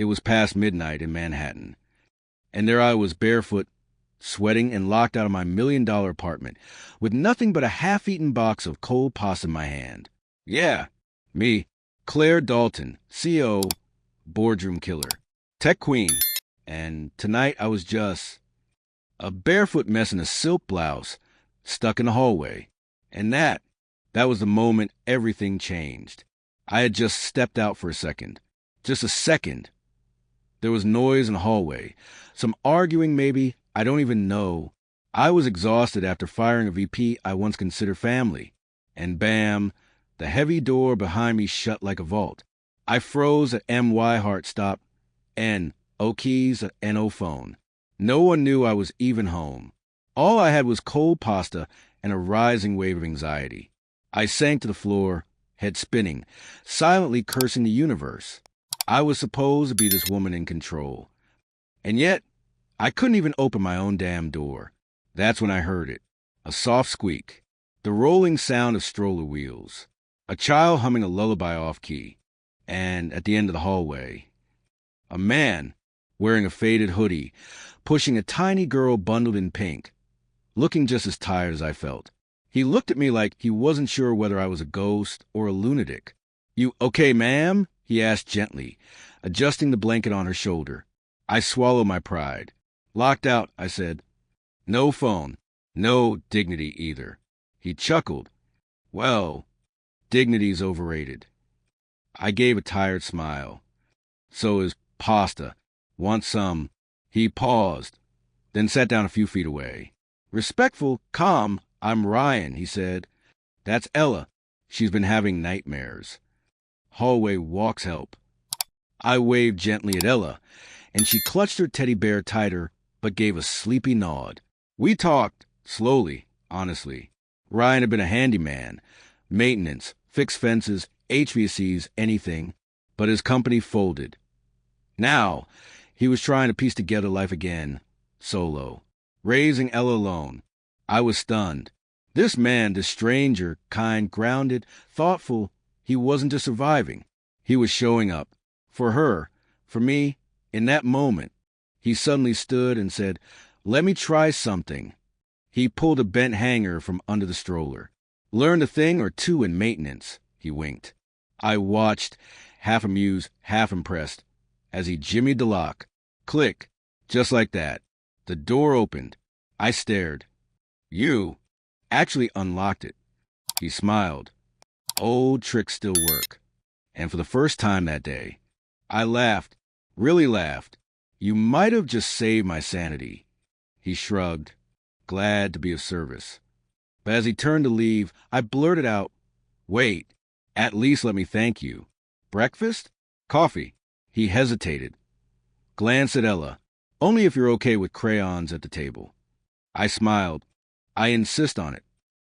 It was past midnight in Manhattan, and there I was barefoot, sweating and locked out of my $1 million apartment, with nothing but a half-eaten box of cold pasta in my hand. Yeah, me, Clare Dalton, CEO, boardroom killer, tech queen, and tonight I was just a barefoot mess in a silk blouse, stuck in the hallway. And that was the moment everything changed. I had just stepped out for a second. Just a second. There was noise in the hallway. Some arguing maybe, I don't even know. I was exhausted after firing a VP I once considered family. And bam, the heavy door behind me shut like a vault. I froze at MY heart stop, N, O keys, NO phone. No one knew I was even home. All I had was cold pasta and a rising wave of anxiety. I sank to the floor, head spinning, silently cursing the universe. I was supposed to be this woman in control. And yet, I couldn't even open my own damn door. That's when I heard it. A soft squeak. The rolling sound of stroller wheels. A child humming a lullaby off-key. And at the end of the hallway, a man wearing a faded hoodie, pushing a tiny girl bundled in pink, looking just as tired as I felt. He looked at me like he wasn't sure whether I was a ghost or a lunatic. "You okay, ma'am?" he asked gently, adjusting the blanket on her shoulder. I swallowed my pride. "Locked out," I said. "No phone. No dignity either." He chuckled. "Well, dignity's overrated." I gave a tired smile. "So is pasta. Want some?" He paused, then sat down a few feet away. "Respectful, calm. I'm Ryan," he said. "That's Ella. She's been having nightmares. Hallway walks help." I waved gently at Ella, and she clutched her teddy bear tighter, but gave a sleepy nod. We talked, slowly, honestly. Ryan had been a handyman. Maintenance, fixed fences, HVACs, anything. But his company folded. Now, he was trying to piece together life again, solo. Raising Ella alone. I was stunned. This man, this stranger, kind, grounded, thoughtful, he wasn't just surviving. He was showing up. For her, for me, in that moment. He suddenly stood and said, "Let me try something." He pulled a bent hanger from under the stroller. "Learned a thing or two in maintenance," he winked. I watched, half amused, half impressed, as he jimmied the lock. Click. Just like that. The door opened. I stared. "You actually unlocked it." He smiled. Old tricks still work. And for the first time that day, I laughed, really laughed. "You might have just saved my sanity." He shrugged, glad to be of service. But as he turned to leave, I blurted out, "Wait, at least let me thank you. Breakfast? Coffee?" He hesitated, glanced at Ella. "Only if you're okay with crayons at the table." I smiled. "I insist on it."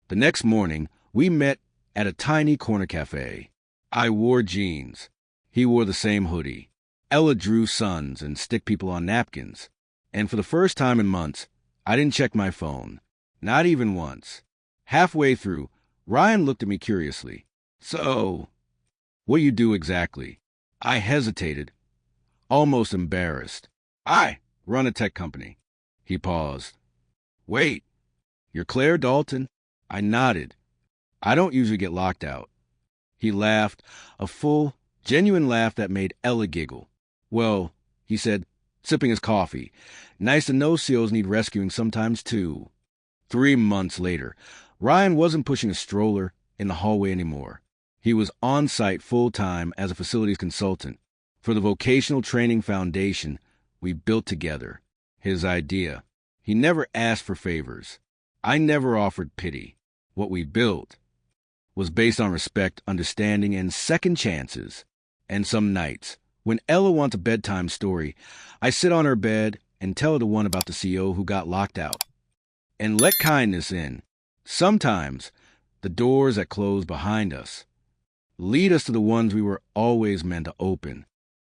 The next morning, we met at a tiny corner cafe. I wore jeans. He wore the same hoodie. Ella drew suns and stick people on napkins. And for the first time in months, I didn't check my phone. Not even once. Halfway through, Ryan looked at me curiously. "So, what do you do exactly?" I hesitated, almost embarrassed. "I run a tech company." He paused. "Wait, you're Clare Dalton?" I nodded. "I don't usually get locked out." He laughed, a full, genuine laugh that made Ella giggle. "Well," he said, sipping his coffee, "nice to know CEOs need rescuing sometimes, too." 3 months later, Ryan wasn't pushing a stroller in the hallway anymore. He was on-site full-time as a facilities consultant for the vocational training foundation we built together. His idea. He never asked for favors. I never offered pity. What we built was based on respect, understanding, and second chances. And some nights, when Ella wants a bedtime story, I sit on her bed and tell her the one about the CEO who got locked out. And let kindness in. Sometimes, the doors that close behind us lead us to the ones we were always meant to open.